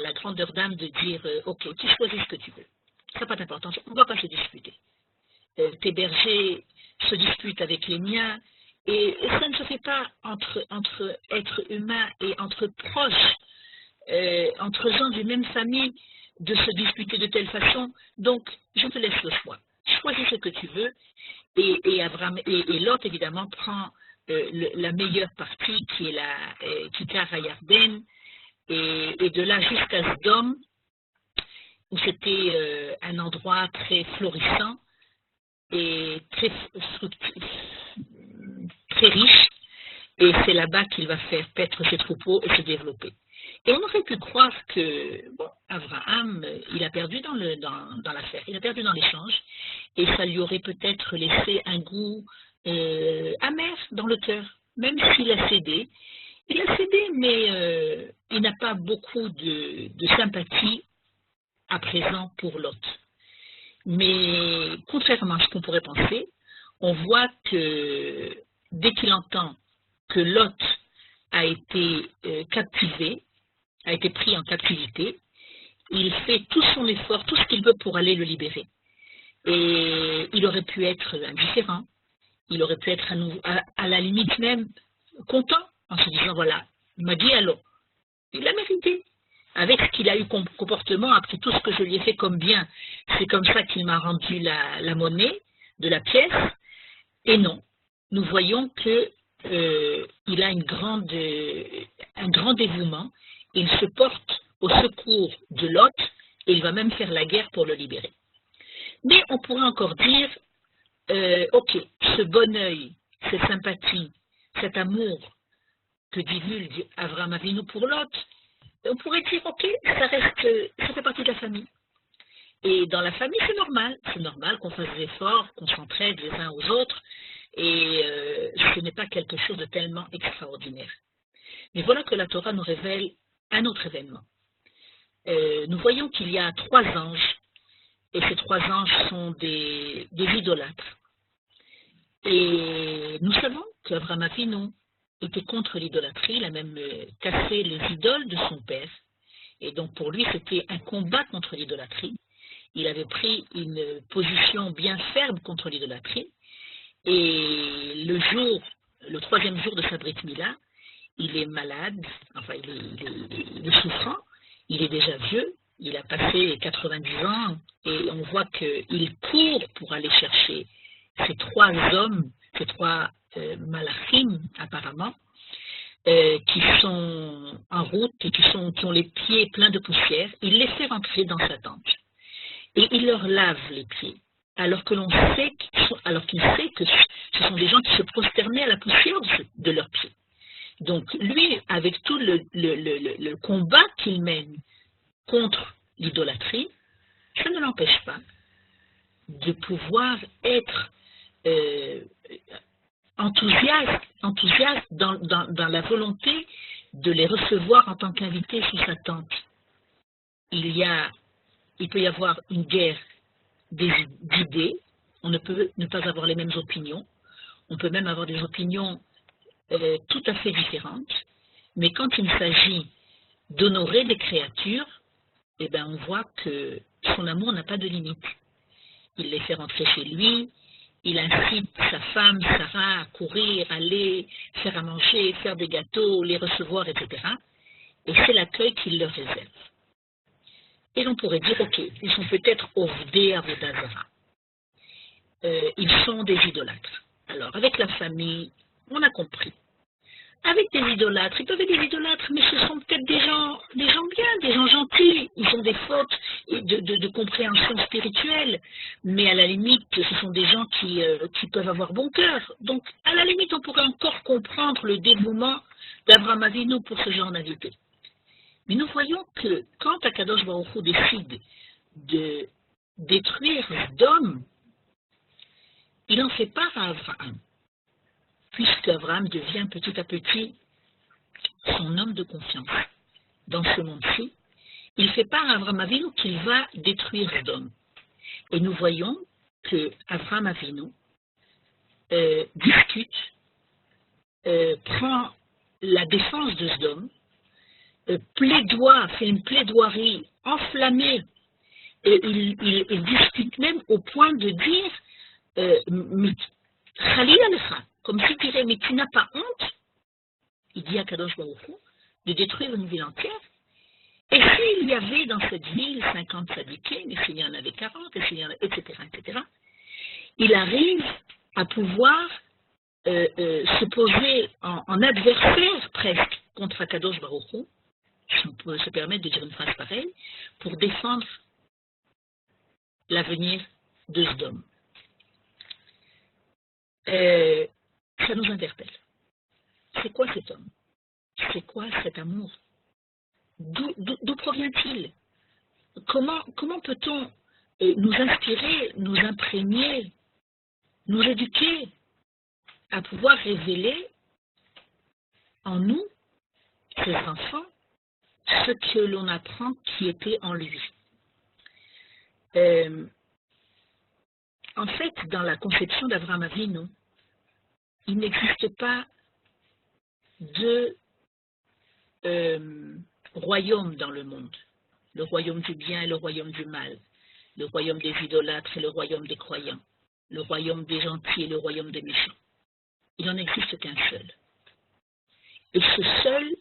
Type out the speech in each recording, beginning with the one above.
la grandeur d'âme de dire ok, tu choisis ce que tu veux. Ça n'a pas d'importance, on ne va pas se disputer. Tes bergers se disputent avec les miens, et ça ne se fait pas entre êtres humains et entre proches, entre gens d'une même famille, de se disputer de telle façon. Donc, je te laisse le choix. Choisis ce que tu veux, et Lot, évidemment, prend la meilleure partie, qui est qui part à Yarden, et de là jusqu'à Sdom, où c'était un endroit très florissant et très riche, et c'est là-bas qu'il va faire paître ses troupeaux et se développer. Et on aurait pu croire que, bon, Abraham, il a perdu dans l'affaire, il a perdu dans l'échange, et ça lui aurait peut-être laissé un goût amer dans le cœur, même s'il a cédé. Il a cédé, mais il n'a pas beaucoup de sympathie à présent pour Lot. Mais contrairement à ce qu'on pourrait penser, on voit que dès qu'il entend que Lot a été captivé, a été pris en captivité, il fait tout son effort, tout ce qu'il veut pour aller le libérer. Et il aurait pu être indifférent, il aurait pu être à la limite même content, en se disant voilà, il m'a dit allô, il l'a mérité. Avec ce qu'il a eu comme comportement, après tout ce que je lui ai fait comme bien, c'est comme ça qu'il m'a rendu la monnaie de la pièce. Et non, nous voyons que il a un grand dévouement, il se porte au secours de Lot, et il va même faire la guerre pour le libérer. Mais on pourrait encore dire, ok, ce bon œil, cette sympathie, cet amour que divulgue Avraham Avinu pour Lot, on pourrait dire, ok, ça fait partie de la famille. Et dans la famille, c'est normal qu'on fasse des efforts, qu'on s'entraide les uns aux autres, et ce n'est pas quelque chose de tellement extraordinaire. Mais voilà que la Torah nous révèle un autre événement. Nous voyons qu'il y a 3 anges, et ces 3 anges sont des idolâtres. Et nous savons qu'Avraham Avinu était contre l'idolâtrie, il a même cassé les idoles de son père. Et donc pour lui, c'était un combat contre l'idolâtrie. Il avait pris une position bien ferme contre l'idolâtrie. Et le 3e jour de sa Brit Mila, il est malade, enfin il est souffrant, il est déjà vieux, il a passé 90 ans, et on voit qu'il court pour aller chercher ces 3 hommes, ces 3 malachim apparemment, qui sont en route et qui ont les pieds pleins de poussière. Il les fait rentrer dans sa tente et il leur lave les pieds, alors qu'il sait que ce sont des gens qui se prosternaient à la poussière de leurs pieds. Donc lui, avec tout le combat qu'il mène contre l'idolâtrie, ça ne l'empêche pas de pouvoir être enthousiaste dans la volonté de les recevoir en tant qu'invités sous sa tente. Il peut y avoir une guerre d'idées, on ne peut ne pas avoir les mêmes opinions, on peut même avoir des opinions tout à fait différentes, mais quand il s'agit d'honorer des créatures, eh bien on voit que son amour n'a pas de limite. Il les fait rentrer chez lui, il incite sa femme, Sarah, à courir, aller faire à manger, faire des gâteaux, les recevoir, etc. Et c'est l'accueil qu'il leur réserve. Et l'on pourrait dire, ok, ils sont peut-être Ovdei Avodah Zara. Ils sont des idolâtres. Alors, avec la famille, on a compris. Avec des idolâtres, ils peuvent être des idolâtres, mais ce sont peut-être des gens bien, des gens gentils. Ils ont des fautes de compréhension spirituelle, mais à la limite, ce sont des gens qui peuvent avoir bon cœur. Donc, à la limite, on pourrait encore comprendre le dévouement d'Avraham Avinu pour ce genre d'invité. Mais nous voyons que quand Akadosh Baruch Hu décide de détruire Sodome, il en fait part à Abraham, puisque Abraham devient petit à petit son homme de confiance. Dans ce monde-ci, il fait part à Avraham Avinu qu'il va détruire Sodome. Et nous voyons que Avraham Avinu discute, prend la défense de Sodome, fait une plaidoirie enflammée, et il discute même au point de dire Khalil al-Kha, comme s'il dirait, mais tu n'as pas honte, il dit à Kadosh Baruch Hu, de détruire une ville entière. Et s'il y avait dans cette ville 50 sadikim, et s'il y en avait 40, et s'il y en a, etc., il arrive à pouvoir se poser en adversaire presque contre Akadosh Baruch Hu, si on peut se permettre de dire une phrase pareille, pour défendre l'avenir de Sodome. Ça nous interpelle. C'est quoi cet homme? C'est quoi cet amour? D'où provient-il? Comment peut-on nous inspirer, nous imprégner, nous éduquer à pouvoir révéler en nous, ses enfants, ce que l'on apprend qui était en lui? En fait, dans la conception d'Avraham Avinu, il n'existe pas de royaume dans le monde. Le royaume du bien et le royaume du mal. Le royaume des idolâtres et le royaume des croyants. Le royaume des gentils et le royaume des méchants. Il n'en existe qu'un seul. Et ce seul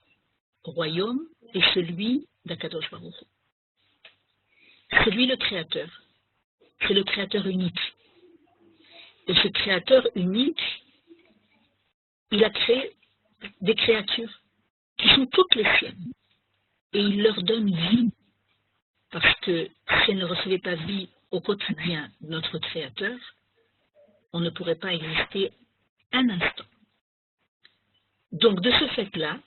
royaume est celui d'Akadosh Baruch Hu. C'est lui le créateur. C'est le créateur unique. Et ce créateur unique, il a créé des créatures qui sont toutes les siennes. Et il leur donne vie. Parce que si elles ne recevaient pas vie au quotidien de notre créateur, on ne pourrait pas exister un instant. Donc de ce fait-là,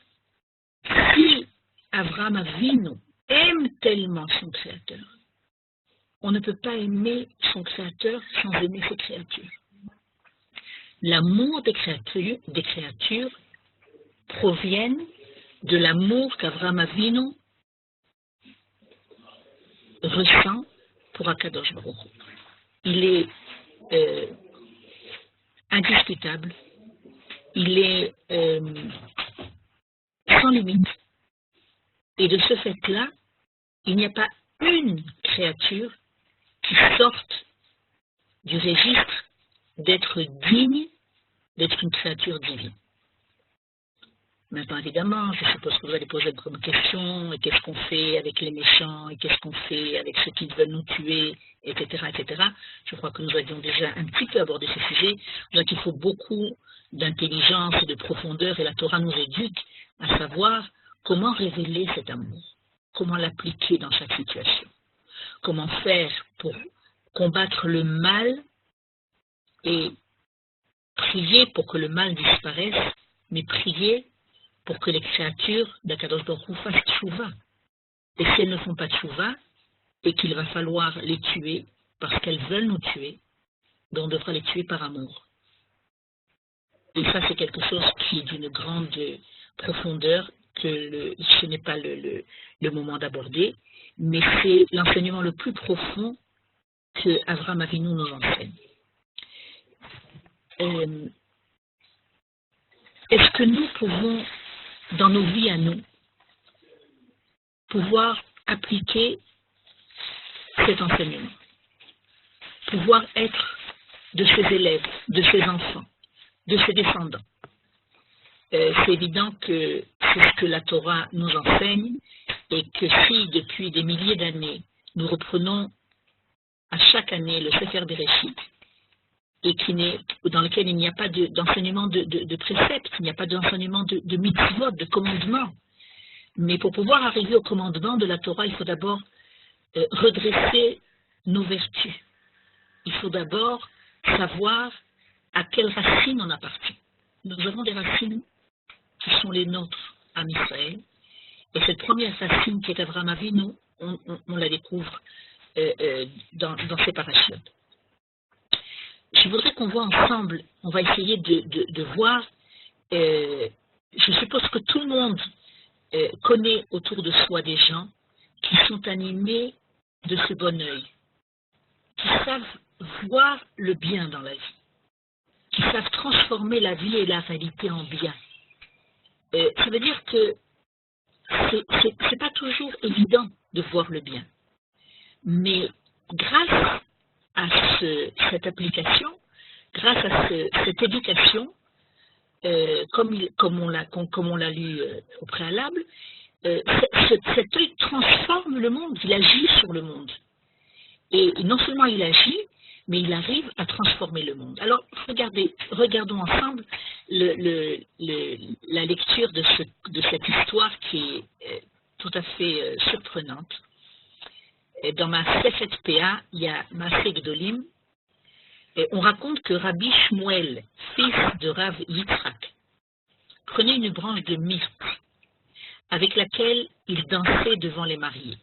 si Avraham Avinu aime tellement son créateur, on ne peut pas aimer son créateur sans aimer ses créatures. L'amour des créatures proviennent de l'amour qu'Avraham Avinu ressent pour Akadosh Baruch Hu. Il est indiscutable, il est sans limite. Et de ce fait-là, il n'y a pas une créature qui sorte du registre d'être digne d'être une créature divine. Maintenant, évidemment, je suppose que vous allez poser comme question, et qu'est-ce qu'on fait avec les méchants, et qu'est-ce qu'on fait avec ceux qui veulent nous tuer, etc., etc. Je crois que nous avions déjà un petit peu abordé ce sujet. Je crois qu'il faut beaucoup d'intelligence et de profondeur, et la Torah nous éduque à savoir comment révéler cet amour, comment l'appliquer dans chaque situation, comment faire pour combattre le mal et prier pour que le mal disparaisse, mais prier pour que les créatures d'Akadosh Baruch Hu fassent tchouva. Et si elles ne font pas tchouva, et qu'il va falloir les tuer parce qu'elles veulent nous tuer, ben on devra les tuer par amour. Et ça, c'est quelque chose qui est d'une grande profondeur, que ce n'est pas le moment d'aborder, mais c'est l'enseignement le plus profond que Avraham Avinu nous enseigne. Est-ce que nous pouvons, dans nos vies à nous, pouvoir appliquer cet enseignement, pouvoir être de ses élèves, de ses enfants, de ses descendants? C'est évident que c'est ce que la Torah nous enseigne, et que si depuis des milliers d'années, nous reprenons à chaque année le Sefer Bereshit, et dans lequel il n'y a pas d'enseignement de préceptes, il n'y a pas d'enseignement de mitzvot, de commandements. Mais pour pouvoir arriver au commandement de la Torah, il faut d'abord redresser nos vertus. Il faut d'abord savoir à quelle racine on appartient. Nous avons des racines qui sont les nôtres, à Israël. Et cette première racine qui est Avraham Avinu, on la découvre dans ces parachutes. Je voudrais qu'on voit ensemble, on va essayer de voir, je suppose que tout le monde connaît autour de soi des gens qui sont animés de ce bon œil, qui savent voir le bien dans la vie, qui savent transformer la vie et la réalité en bien. Ça veut dire que c'est pas toujours évident de voir le bien. Mais grâce à cette application, grâce à cette éducation, comme on l'a lu au préalable, cet œil transforme le monde, il agit sur le monde. Et non seulement il agit, mais il arrive à transformer le monde. Alors, regardons ensemble la lecture de cette histoire qui est tout à fait surprenante. Et dans ma Sefet PA, il y a Maaseh Gdolim, et on raconte que Rabbi Shmuel, fils de Rav Yitzhak, prenait une branche de myrte avec laquelle il dansait devant les mariés.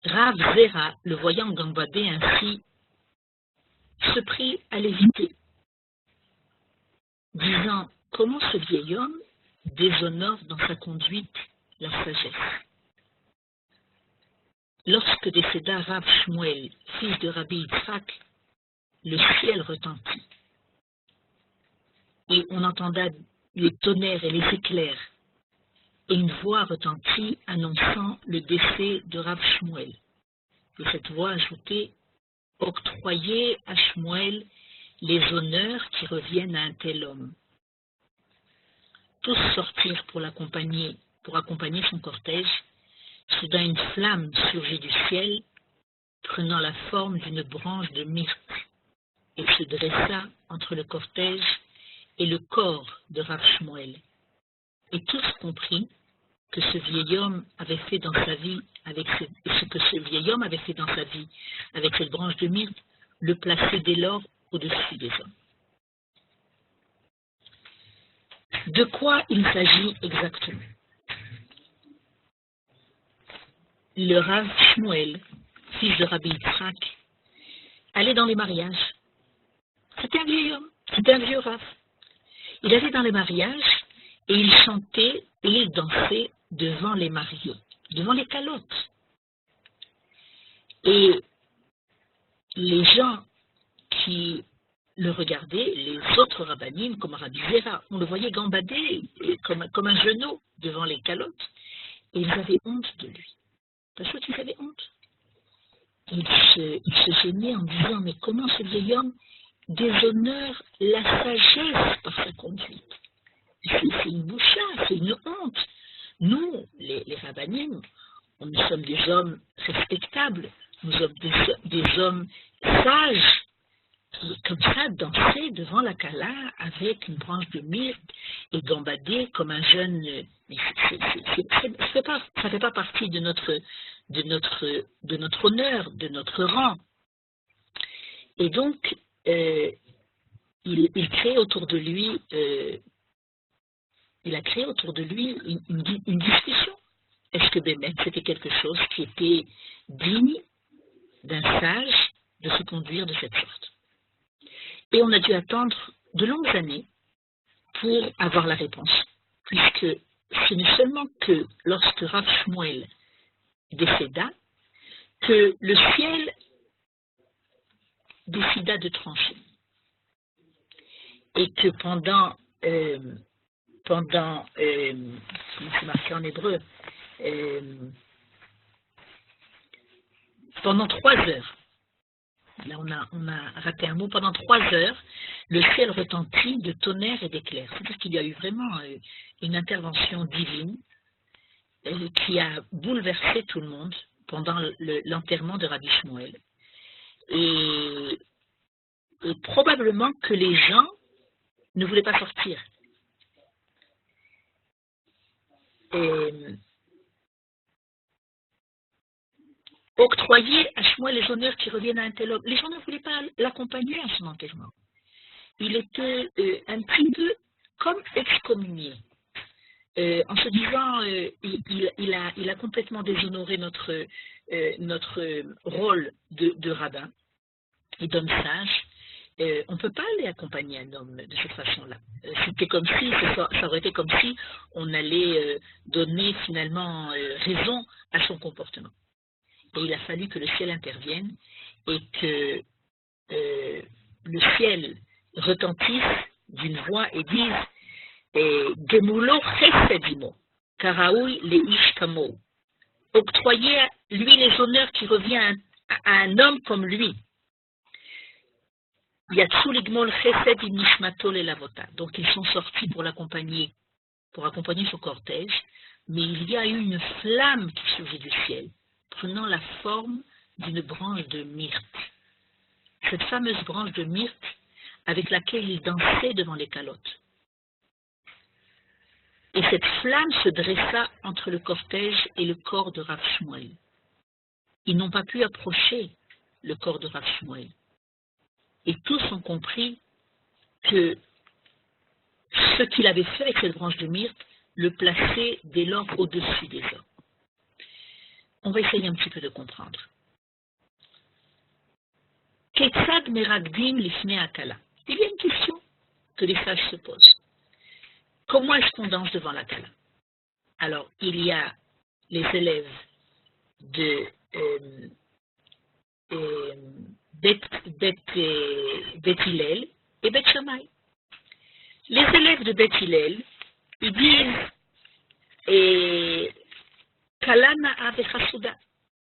Rav Zera, le voyant gambader ainsi, se prit à l'éviter, disant « Comment ce vieil homme déshonore dans sa conduite la sagesse ?» Lorsque décéda Rav Shmuel, fils de Rabbi Yitzhak, le ciel retentit. Et on entenda les tonnerres et les éclairs, et une voix retentit annonçant le décès de Rav Shmuel. Et cette voix ajoutait « Octroyez à Shmuel les honneurs qui reviennent à un tel homme. » Tous sortirent pour accompagner son cortège. Soudain une flamme surgit du ciel, prenant la forme d'une branche de myrte, et se dressa entre le cortège et le corps de Rav Shmuel. Et tous comprirent que ce vieil homme avait fait dans sa vie avec cette branche de myrte, le plaçait dès lors au-dessus des hommes. De quoi il s'agit exactement? Le Rav Shmuel, fils de Rabbi Yitzhak, allait dans les mariages. C'était un vieil homme, c'était un vieux Rav. Il allait dans les mariages et il chantait et il dansait devant les mariés, devant les calottes. Et les gens qui le regardaient, les autres rabbinim, comme Rabbi Zera, on le voyait gambader comme un genou devant les calottes, et ils avaient honte de lui. Parce qu'ils avaient honte. Ils se gênaient en disant, mais comment ce vieil homme déshonore la sagesse par sa conduite? C'est une boucha, c'est une honte. Nous, les rabbinim, nous sommes des hommes respectables, nous sommes des hommes sages, qui, comme ça, dansaient devant la Kala avec une branche de myrte et gambader comme un jeune. Mais ça fait pas partie de notre honneur, de notre rang. Et donc, il crée autour de lui, il a créé autour de lui une discussion. Est-ce que Bémet, c'était quelque chose qui était digne d'un sage de se conduire de cette sorte? Et on a dû attendre de longues années pour avoir la réponse, puisque ce n'est seulement que lorsque Rav Shmuel décéda, que le ciel décida de trancher. Et que pendant comment c'est marqué en hébreu, pendant 3 heures, là on a raté un mot, pendant 3 heures, le ciel retentit de tonnerres et d'éclairs. C'est-à-dire qu'il y a eu vraiment une intervention divine qui a bouleversé tout le monde pendant l'enterrement de Rabbi Shmuel. Et probablement que les gens ne voulaient pas sortir. Octroyer à Shmuel les honneurs qui reviennent à un tel homme. Les gens ne voulaient pas l'accompagner à son enterrement. Il était un petit peu comme excommunié. En se disant, il a complètement déshonoré notre rôle de rabbin et d'homme sage. On ne peut pas aller accompagner un homme de cette façon-là. C'était comme si, ça aurait été comme si on allait donner finalement raison à son comportement. Et il a fallu que le ciel intervienne et que le ciel retentisse d'une voix et dise Gemoulo Chesedimo, Karaoui les ish kamo. Octroyer à lui les honneurs qui reviennent à un homme comme lui. Yatsu ligmol chesed im nishmato le lavota. Donc ils sont sortis pour l'accompagner, pour accompagner son cortège, mais il y a eu une flamme qui surgit du ciel, prenant la forme d'une branche de myrte. Cette fameuse branche de myrte avec laquelle il dansait devant les calottes. Et cette flamme se dressa entre le cortège et le corps de Rav Shmuel. Ils n'ont pas pu approcher le corps de Rav Shmuel. Et tous ont compris que ce qu'il avait fait avec cette branche de myrte le plaçait dès lors au-dessus des hommes. On va essayer un petit peu de comprendre. Ketzad meragdim lifnei akala. Il y a une question que les sages se posent. Comment est-ce qu'on danse devant la kala? Alors, il y a les élèves de Bet Hillel et Bet Shammai. Les élèves de Bet Hillel, ils disent Kala na'a vechasuda.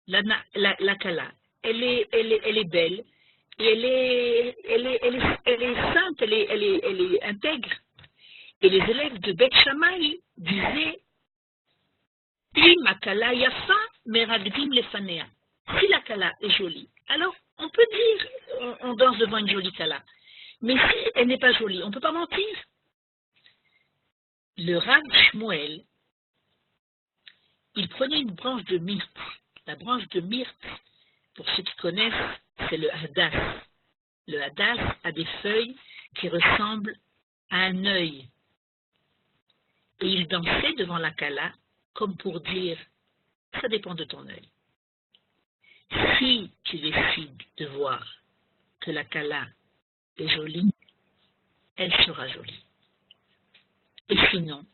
La kala, elle est belle, et elle est sainte, elle est intègre. Et les élèves de Bet Shammai disaient Im akala yafa meragdim lefanea. Si la kala est jolie, alors on peut dire on danse devant une jolie kala. Mais si elle n'est pas jolie, on ne peut pas mentir. Le Rav Shmuel, il prenait une branche de myrte. La branche de myrte, pour ceux qui connaissent, c'est le hadass. Le hadass a des feuilles qui ressemblent à un œil. Et il dansait devant la kala comme pour dire, ça dépend de ton œil. Si tu décides de voir que la kala est jolie, elle sera jolie. Et sinon,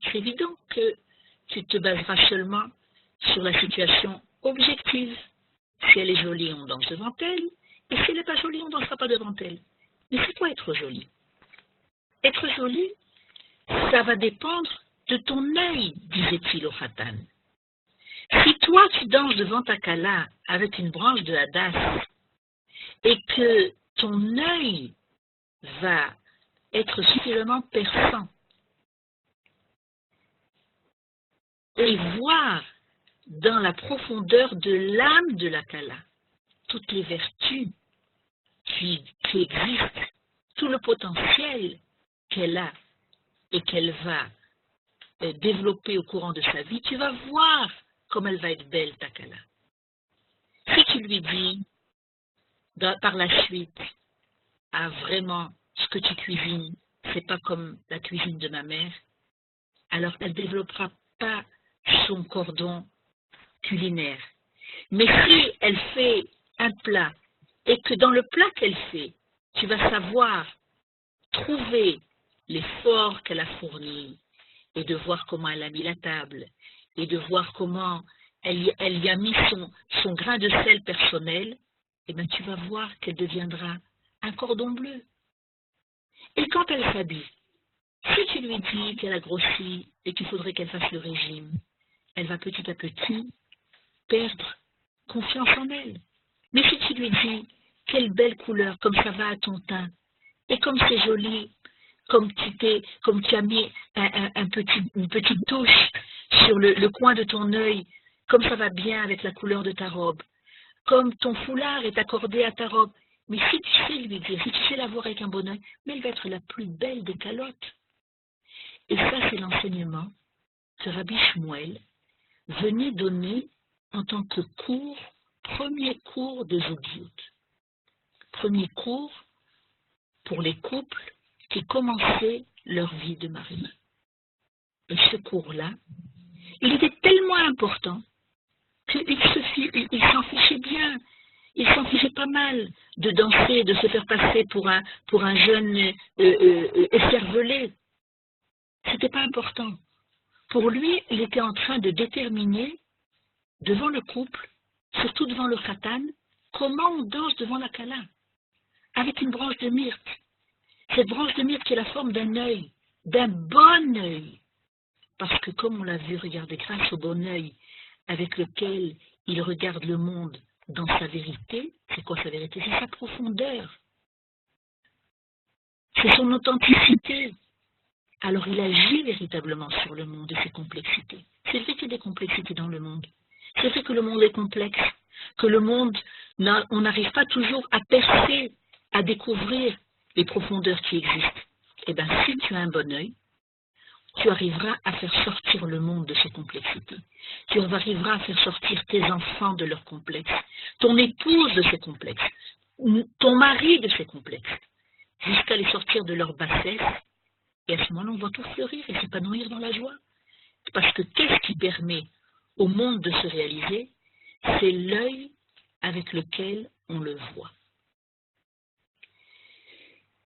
c'est évident que tu te baseras seulement sur la situation objective. Si elle est jolie, on danse devant elle, et si elle n'est pas jolie, on ne dansera pas devant elle. Mais c'est quoi être jolie? Être jolie, ça va dépendre de ton œil, disait-il au Khatan. Si toi tu danses devant ta kala avec une branche de hadass et que ton œil va être suffisamment perçant et voir dans la profondeur de l'âme de la kala toutes les vertus qui existent, tout le potentiel qu'elle a et qu'elle va développer au courant de sa vie, tu vas voir comme elle va être belle, ta kala. Si tu lui dis, par la suite, ah vraiment, ce que tu cuisines, c'est pas comme la cuisine de ma mère, alors elle ne développera pas son cordon culinaire. Mais si elle fait un plat, et que dans le plat qu'elle fait, tu vas savoir trouver l'effort qu'elle a fourni, et de voir comment elle a mis la table, et de voir comment elle y a mis son grain de sel personnel, et bien tu vas voir qu'elle deviendra un cordon bleu. Et quand elle s'habille, si tu lui dis qu'elle a grossi et qu'il faudrait qu'elle fasse le régime, elle va petit à petit perdre confiance en elle. Mais si tu lui dis quelle belle couleur, comme ça va à ton teint, et comme c'est joli, comme tu as mis une petite touche sur le coin de ton œil, comme ça va bien avec la couleur de ta robe, comme ton foulard est accordé à ta robe. Mais si tu sais lui dire, si tu sais la voir avec un bon œil, mais elle va être la plus belle des calottes. Et ça, c'est l'enseignement que Rabbi Shmuel venait donner en tant que premier cours de Zogiout. Premier cours pour les couples qui commençaient leur vie de mariage. Et ce cours-là, il était tellement important qu'il s'en fichait bien, il s'en fichait pas mal de danser, de se faire passer pour un jeune écervelé. C'était pas important. Pour lui, il était en train de déterminer devant le couple, surtout devant le khatan, comment on danse devant la kala, avec une branche de myrte. Cette branche de myrte qui est la forme d'un œil, d'un bon œil. Parce que comme on l'a vu, regardez, grâce au bon œil avec lequel il regarde le monde dans sa vérité, c'est quoi sa vérité? C'est sa profondeur, c'est son authenticité. Alors il agit véritablement sur le monde et ses complexités. C'est vrai qu'il y a des complexités dans le monde. C'est vrai que le monde est complexe, que le monde, on n'arrive pas toujours à percer, à découvrir les profondeurs qui existent. Eh bien, si tu as un bon œil, tu arriveras à faire sortir le monde de ses complexités. Tu arriveras à faire sortir tes enfants de leurs complexes, ton épouse de ses complexes, ton mari de ses complexes, jusqu'à les sortir de leur bassesse. Et à ce moment-là, on va tout fleurir et s'épanouir dans la joie. Parce que qu'est-ce qui permet au monde de se réaliser? C'est l'œil avec lequel on le voit.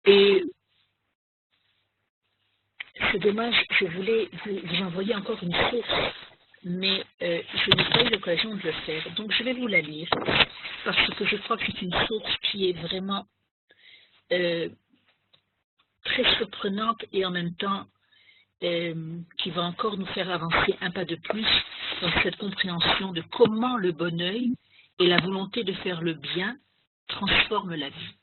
Et c'est dommage, je voulais vous envoyer encore une source, mais je n'ai pas eu l'occasion de le faire. Donc je vais vous la lire, parce que je crois que c'est une source qui est vraiment très surprenante et en même temps qui va encore nous faire avancer un pas de plus dans cette compréhension de comment le bon œil et la volonté de faire le bien transforment la vie.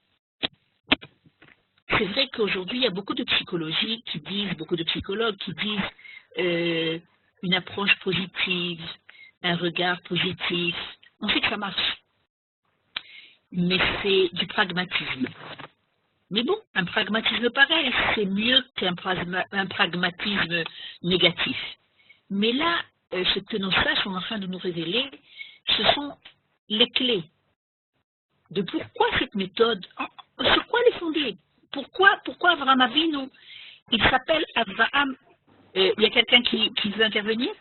C'est vrai qu'aujourd'hui, il y a beaucoup de psychologie qui disent, beaucoup de psychologues qui disent une approche positive, un regard positif. On sait que ça marche, mais c'est du pragmatisme. Mais bon, un pragmatisme pareil, c'est mieux qu'un pragmatisme négatif. Mais là, ce que nos sages sont en train de nous révéler, ce sont les clés de pourquoi cette méthode, sur quoi elle est fondée. Pourquoi Avraham Avinu, il s'appelle Avraham. Il y a quelqu'un qui veut intervenir?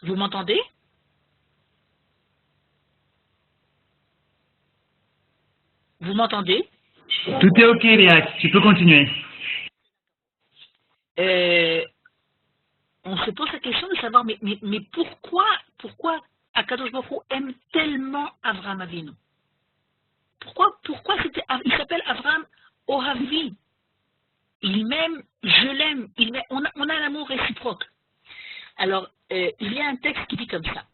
Vous m'entendez? Vous m'entendez? Tout est ok, Léa, tu peux continuer. On se pose la question de savoir, mais pourquoi Akadosh Baruch Hu aime tellement Avraham Avinu? Pourquoi il s'appelle Avraham Ohavi? Il m'aime, je l'aime, on a un amour réciproque. Alors, il y a un texte qui dit comme ça.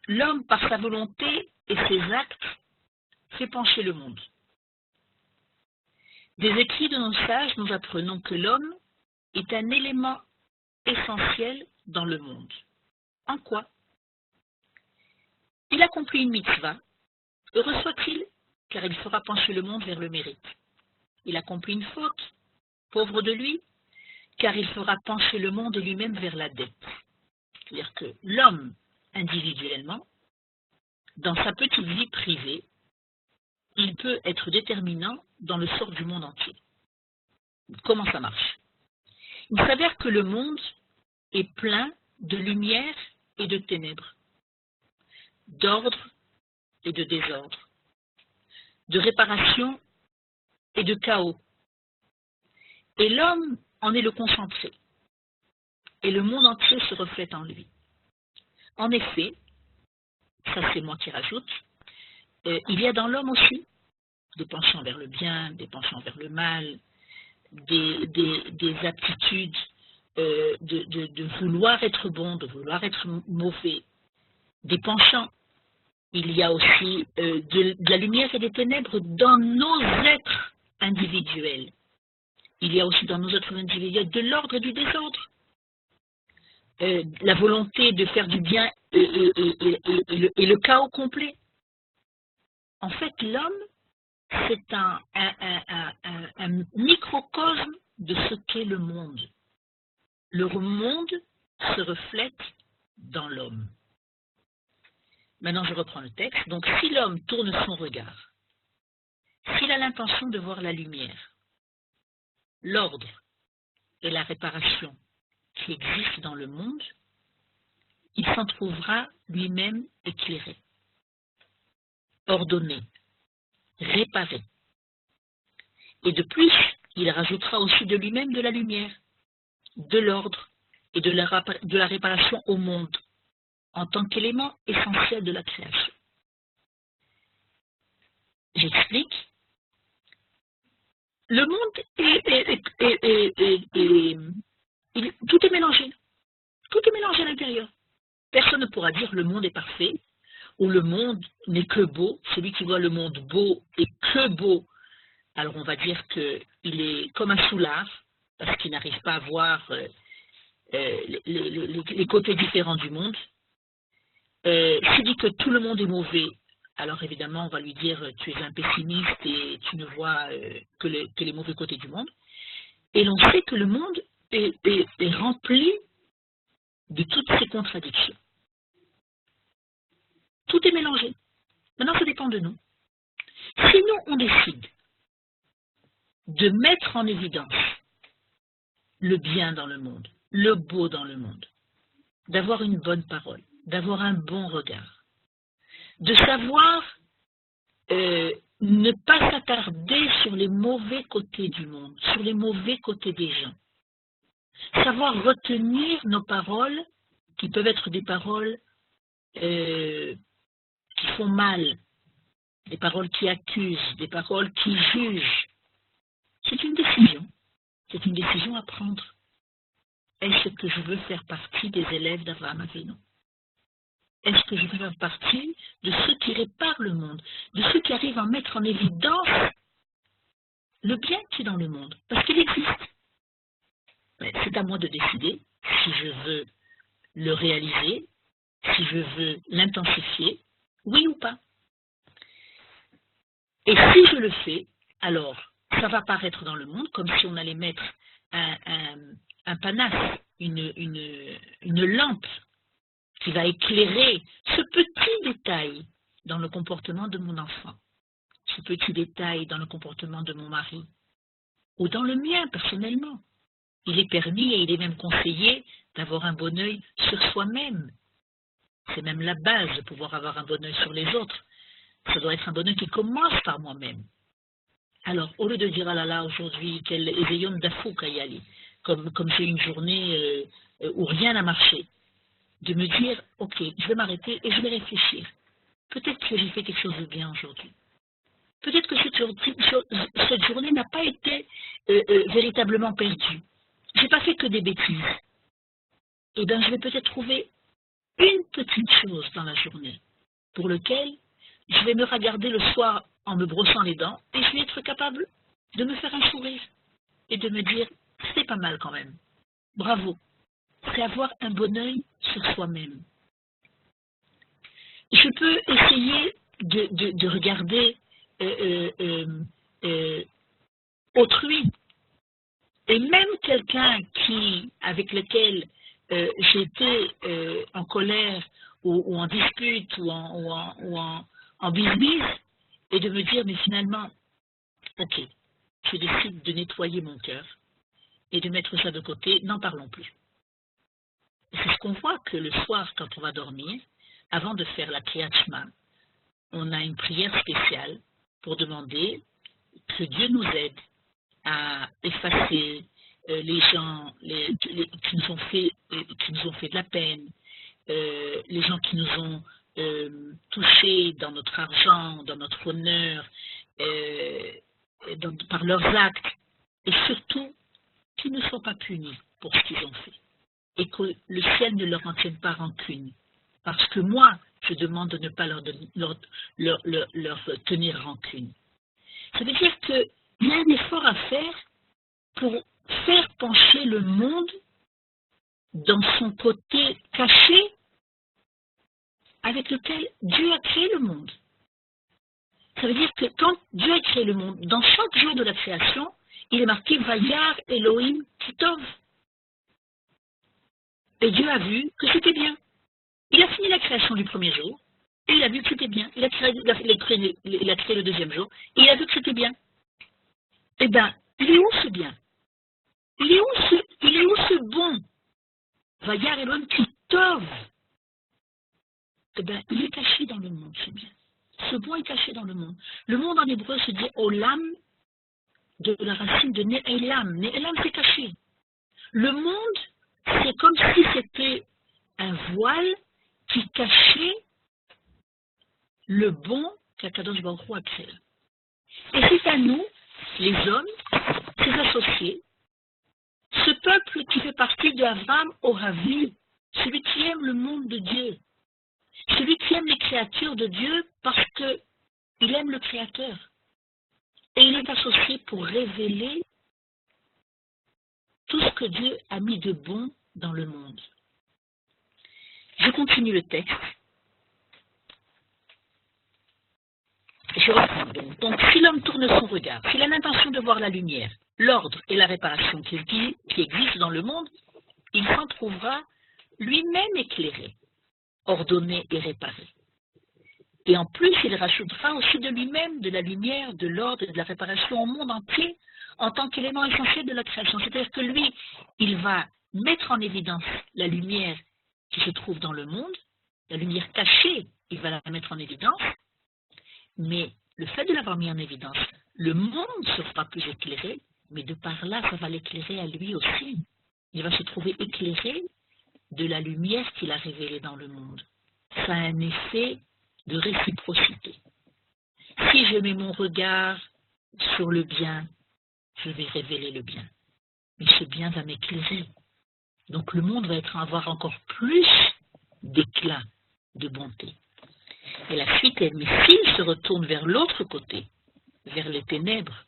L'homme, par sa volonté et ses actes, fait pencher le monde. Des écrits de nos sages, nous apprenons que l'homme est un élément essentiel dans le monde. En quoi? Il accomplit une mitzvah. Heureux soit-il, car il fera pencher le monde vers le mérite. Il accomplit une faute. Pauvre de lui, car il fera pencher le monde lui-même vers la dette. C'est-à-dire que l'homme, individuellement, dans sa petite vie privée, il peut être déterminant dans le sort du monde entier. Comment ça marche? Il s'avère que le monde est plein de lumière et de ténèbres, d'ordre et de désordre, de réparation et de chaos. Et l'homme en est le concentré, et le monde entier se reflète en lui. En effet, ça c'est moi qui rajoute, il y a dans l'homme aussi des penchants vers le bien, des penchants vers le mal, des aptitudes de vouloir être bon, de vouloir être mauvais, des penchants. Il y a aussi de la lumière et des ténèbres dans nos êtres individuels. Il y a aussi dans nos êtres individuels de l'ordre et du désordre. La volonté de faire du bien et le chaos complet. En fait, l'homme, c'est un microcosme de ce qu'est le monde. Le monde se reflète dans l'homme. Maintenant, je reprends le texte. Donc, si l'homme tourne son regard, s'il a l'intention de voir la lumière, l'ordre et la réparation qui existent dans le monde, il s'en trouvera lui-même éclairé, ordonné, réparé. Et de plus, il rajoutera aussi de lui-même de la lumière, de l'ordre et de la réparation au monde, en tant qu'élément essentiel de la création. J'explique. Le monde tout est mélangé. Tout est mélangé à l'intérieur. Personne ne pourra dire le monde est parfait ou le monde n'est que beau. Celui qui voit le monde beau est que beau. Alors on va dire qu'il est comme un soulard parce qu'il n'arrive pas à voir les côtés différents du monde. S'il dit que tout le monde est mauvais, alors évidemment on va lui dire tu es un pessimiste et tu ne vois que les mauvais côtés du monde. Et l'on sait que le monde est rempli de toutes ces contradictions. Tout est mélangé. Maintenant, ça dépend de nous. Si nous, on décide de mettre en évidence le bien dans le monde, le beau dans le monde, d'avoir une bonne parole, d'avoir un bon regard, de savoir ne pas s'attarder sur les mauvais côtés du monde, sur les mauvais côtés des gens, savoir retenir nos paroles, qui peuvent être des paroles qui font mal, des paroles qui accusent, des paroles qui jugent. C'est une décision à prendre. Est-ce que je veux faire partie des élèves d'Abraham Avinu? Est-ce que je veux faire partie de ceux qui réparent le monde, de ceux qui arrivent à mettre en évidence le bien qui est dans le monde? Parce qu'il existe. C'est à moi de décider si je veux le réaliser, si je veux l'intensifier, oui ou pas. Et si je le fais, alors ça va paraître dans le monde comme si on allait mettre un panace, une lampe qui va éclairer ce petit détail dans le comportement de mon enfant, ce petit détail dans le comportement de mon mari, ou dans le mien personnellement. Il est permis et il est même conseillé d'avoir un bon œil sur soi-même. C'est même la base de pouvoir avoir un bon œil sur les autres. Ça doit être un bon œil qui commence par moi-même. Alors, au lieu de dire, ah là là, aujourd'hui, quel éveillon d'afou Kayali, comme j'ai une journée où rien n'a marché, de me dire, ok, je vais m'arrêter et je vais réfléchir. Peut-être que j'ai fait quelque chose de bien aujourd'hui. Peut-être que cette journée n'a pas été véritablement perdue. Je n'ai pas fait que des bêtises. Eh bien, je vais peut-être trouver une petite chose dans la journée pour laquelle je vais me regarder le soir en me brossant les dents et je vais être capable de me faire un sourire et de me dire, c'est pas mal quand même. Bravo. C'est avoir un bon œil sur soi-même. Je peux essayer de regarder autrui. Et même quelqu'un avec lequel j'étais en colère ou en dispute ou en bisbise, et de me dire, mais finalement, ok, je décide de nettoyer mon cœur et de mettre ça de côté, n'en parlons plus. C'est ce qu'on voit que le soir, quand on va dormir, avant de faire la Kriyat Shema, on a une prière spéciale pour demander que Dieu nous aide à effacer les gens qui nous ont fait de la peine, les gens qui nous ont touchés dans notre argent, dans notre honneur, par leurs actes, et surtout qu'ils ne soient pas punis pour ce qu'ils ont fait, et que le ciel ne leur en tienne pas rancune. Parce que moi, je demande de ne pas leur tenir rancune. Ça veut dire qu'il y a un effort à faire pour faire pencher le monde dans son côté caché avec lequel Dieu a créé le monde. Ça veut dire que quand Dieu a créé le monde, dans chaque jour de la création, il est marqué Vayar Elohim Kitov. Et Dieu a vu que c'était bien. Il a fini la création du premier jour, et il a vu que c'était bien. Il a créé le deuxième jour, et il a vu que c'était bien. Eh bien, il est où ce bien? Il est où ce bon? Vayar Elohim Kitov. Eh bien, il est caché dans le monde, ce bien. Ce bon est caché dans le monde. Le monde en hébreu se dit Olam, de la racine de Ne'elam. Ne'elam, c'est caché. Le monde, c'est comme si c'était un voile qui cachait le bon qu'Akadosh Baruch Hu a créé. Et c'est à nous, les hommes, ses associés, ce peuple qui fait partie d'Abraham Oravi, celui qui aime le monde de Dieu, celui qui aime les créatures de Dieu parce qu'il aime le Créateur. Et il est associé pour révéler tout ce que Dieu a mis de bon dans le monde. Je continue le texte. Je reprends donc. Donc, si l'homme tourne son regard, s'il a l'intention de voir la lumière, l'ordre et la réparation qui existent dans le monde, il s'en trouvera lui-même éclairé, ordonné et réparé. Et en plus, il rajoutera aussi de lui-même de la lumière, de l'ordre et de la réparation au monde entier en tant qu'élément essentiel de la création. C'est-à-dire que lui, il va mettre en évidence la lumière qui se trouve dans le monde, la lumière cachée, il va la mettre en évidence, mais le fait de l'avoir mis en évidence, le monde ne sera plus éclairé, mais de par là, ça va l'éclairer à lui aussi. Il va se trouver éclairé de la lumière qu'il a révélée dans le monde. Ça a un effet de réciprocité. Si je mets mon regard sur le bien, je vais révéler le bien. Mais ce bien va m'éclairer. Donc le monde va avoir encore plus d'éclat, de bonté. Et la suite est, mais s'il se retourne vers l'autre côté, vers les ténèbres,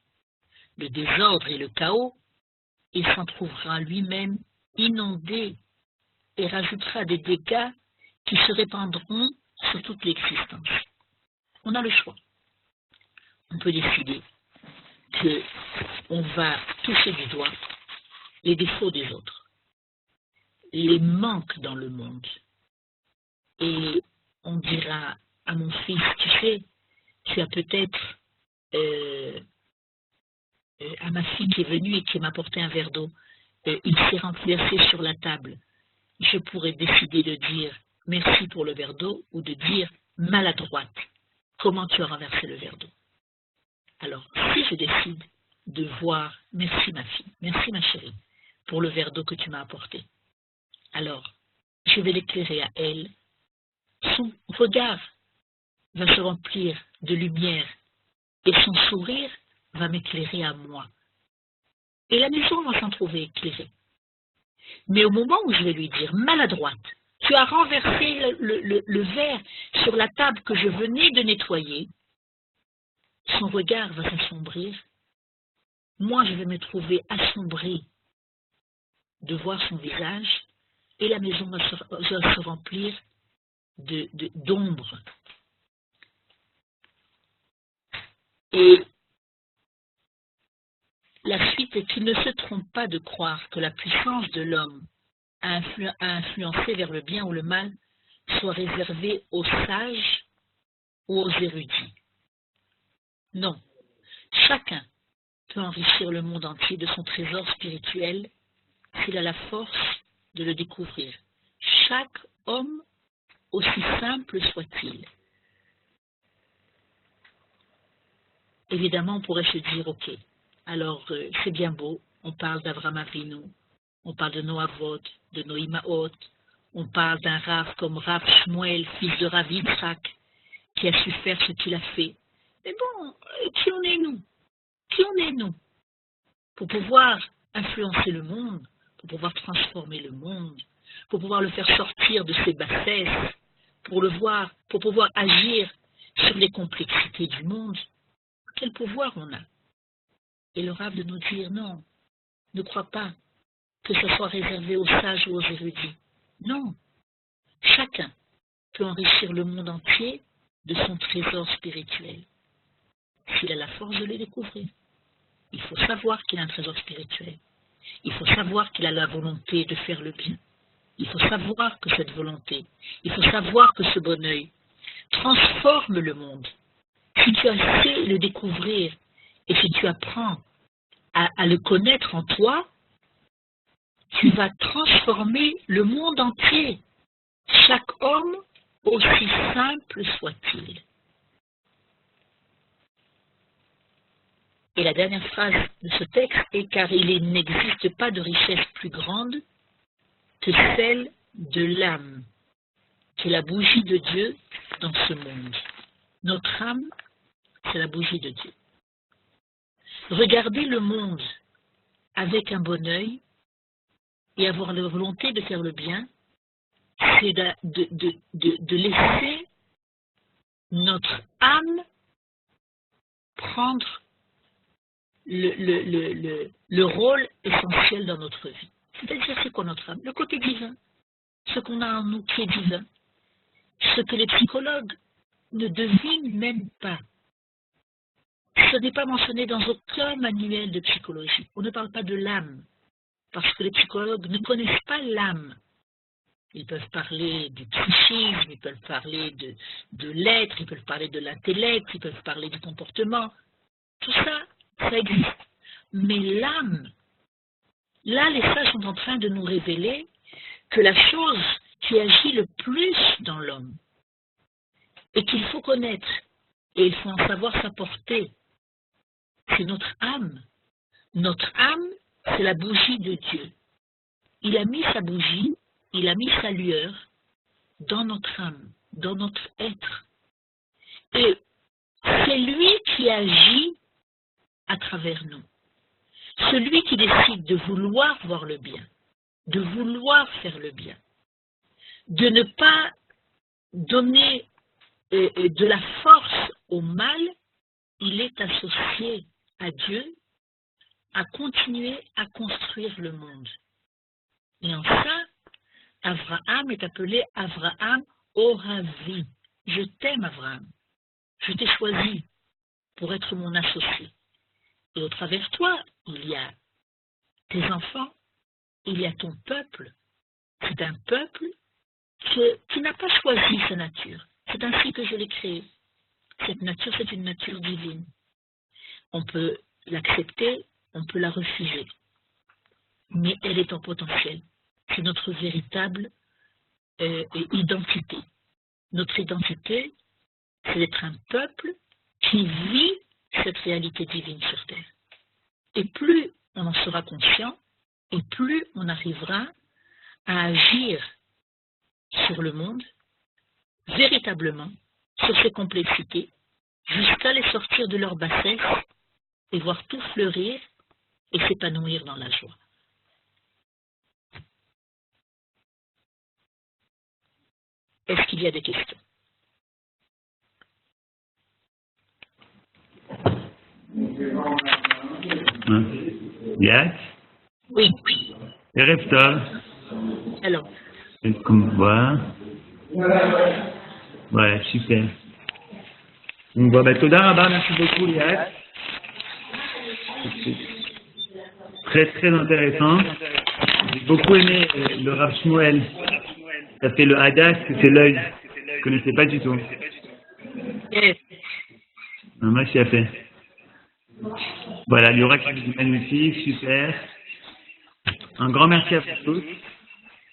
le désordre et le chaos, il s'en trouvera lui-même inondé et rajoutera des dégâts qui se répandront sur toute l'existence. On a le choix. On peut décider qu'on va toucher du doigt les défauts des autres, les manques dans le monde. Et on dira à mon fils, tu sais, tu as peut-être à ma fille qui est venue et qui m'a apporté un verre d'eau, il s'est renversé sur la table. Je pourrais décider de dire merci pour le verre d'eau ou de dire maladroite, comment tu as renversé le verre d'eau. Alors, si je décide de voir merci ma fille, merci ma chérie, pour le verre d'eau que tu m'as apporté, alors je vais l'éclairer à elle. Son regard va se remplir de lumière et son sourire va m'éclairer à moi. Et la maison va s'en trouver éclairée. Mais au moment où je vais lui dire maladroite, tu as renversé le verre sur la table que je venais de nettoyer, son regard va s'assombrir. Moi, je vais me trouver assombrie de voir son visage et la maison va se remplir d'ombre. Et la suite est qu'il ne se trompe pas de croire que la puissance de l'homme à influencer vers le bien ou le mal soit réservée aux sages ou aux érudits. Non, chacun peut enrichir le monde entier de son trésor spirituel s'il a la force de le découvrir. Chaque homme, aussi simple soit-il. Évidemment, on pourrait se dire, ok, alors c'est bien beau, on parle d'Avraham Avinu, on parle de Noavot, de Noïmaot, on parle d'un Rav comme Rav Shmuel, fils de Rav Yitzhak, qui a su faire ce qu'il a fait. Mais bon, qui en est nous? Qui en est nous? Pour pouvoir influencer le monde, pour pouvoir transformer le monde, pour pouvoir le faire sortir de ses bassesses, pour pouvoir agir sur les complexités du monde. Quel pouvoir on a? Et le Rav de nous dire non, ne crois pas que ce soit réservé aux sages ou aux érudits. Non, chacun peut enrichir le monde entier de son trésor spirituel, s'il a la force de le découvrir. Il faut savoir qu'il a un trésor spirituel. Il faut savoir qu'il a la volonté de faire le bien. Il faut savoir que cette volonté, il faut savoir que ce bon œil transforme le monde. Si tu as fait le découvrir et si tu apprends à le connaître en toi, tu vas transformer le monde entier. Chaque homme, aussi simple soit-il. Et la dernière phrase de ce texte est « car il n'existe pas de richesse plus grande que celle de l'âme, qui est la bougie de Dieu dans ce monde. » Notre âme, c'est la bougie de Dieu. regarder le monde avec un bon œil et avoir la volonté de faire le bien, c'est de laisser notre âme prendre le rôle essentiel dans notre vie. C'est-à-dire c'est quoi notre âme? Le côté divin, ce qu'on a en nous qui est divin, ce que les psychologues ne devinent même pas. Ce n'est pas mentionné dans aucun manuel de psychologie. On ne parle pas de l'âme, parce que les psychologues ne connaissent pas l'âme. Ils peuvent parler du psychisme, ils peuvent parler de l'être, ils peuvent parler de l'intellect, ils peuvent parler du comportement. Tout ça, ça existe. Mais l'âme, là, les sages sont en train de nous révéler que la chose qui agit le plus dans l'homme et qu'il faut connaître et il faut en savoir sa portée, c'est notre âme. Notre âme, c'est la bougie de Dieu. Il a mis sa bougie, il a mis sa lueur dans notre âme, dans notre être. Et c'est lui qui agit à travers nous. Celui qui décide de vouloir voir le bien, de vouloir faire le bien, de ne pas donner de la force au mal, il est associé à Dieu à continuer à construire le monde. Et en ça, Abraham est appelé Abraham Oravi. Je t'aime, Abraham. Je t'ai choisi pour être mon associé. Et au travers de toi, il y a tes enfants, il y a ton peuple. C'est un peuple qui n'a pas choisi sa nature. C'est ainsi que je l'ai créé. Cette nature, c'est une nature divine. On peut l'accepter, on peut la refuser. Mais elle est en potentiel. C'est notre véritable identité. Notre identité, c'est d'être un peuple qui vit cette réalité divine sur Terre. Et plus on en sera conscient, et plus on arrivera à agir sur le monde, véritablement, sur ses complexités, jusqu'à les sortir de leur bassesse et voir tout fleurir et s'épanouir dans la joie. Est-ce qu'il y a des questions? Yes. Oui. Erev Tov. Alors. Est-ce qu'on me voit? Voilà, super. Donc, bon, Toda Rabba, merci beaucoup, Liat. Très, très intéressant. J'ai beaucoup aimé le Rav Shmuel. Ça fait le Hadas, c'est l'œil. Je ne connaissais pas du tout. Yes. Moi, j'y ai fait. Voilà, il y aura quelque chose de magnifique, super. Un grand merci à vous tous.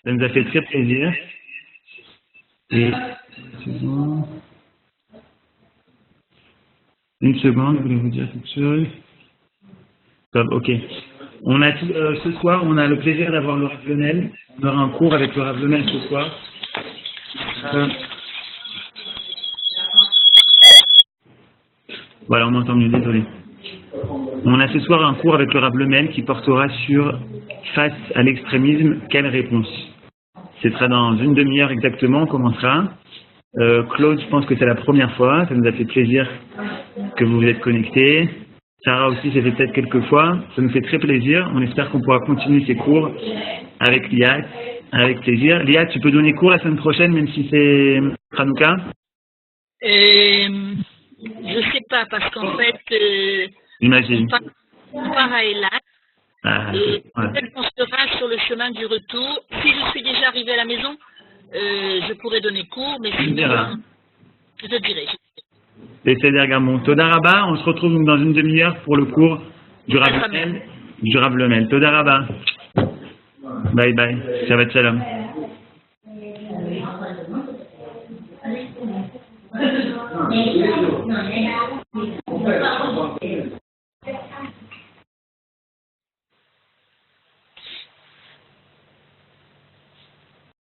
Ça nous a fait très plaisir. Et une seconde, je voulais vous dire quelque chose. Top, ok. On a ce soir, on a le plaisir d'avoir le Rav Lionel. On aura un cours avec le Rav Lionel ce soir. Voilà, on m'entend mieux, désolé. On a ce soir un cours avec le Rav Lemel qui portera sur face à l'extrémisme, quelle réponse? Ce sera dans une demi-heure exactement, on commencera. Claude, je pense que c'est la première fois, ça nous a fait plaisir que vous vous êtes connectés. Sarah aussi, ça fait peut-être quelques fois, ça nous fait très plaisir. On espère qu'on pourra continuer ces cours avec Liat, avec plaisir. Liat, tu peux donner cours la semaine prochaine, même si c'est Hanouka? Je sais pas, parce qu'en fait, Imagine. On part à Elat, et ouais. peut-être qu'on sera sur le chemin du retour. Si je suis déjà arrivée à la maison, je pourrais donner cours, mais sinon, je te dirai. Et c'est Garmon. Toda Rabba, on se retrouve donc dans une demi-heure pour le cours du Rav Lemel. Toda Rabba. Bye bye. Shabbat shalom.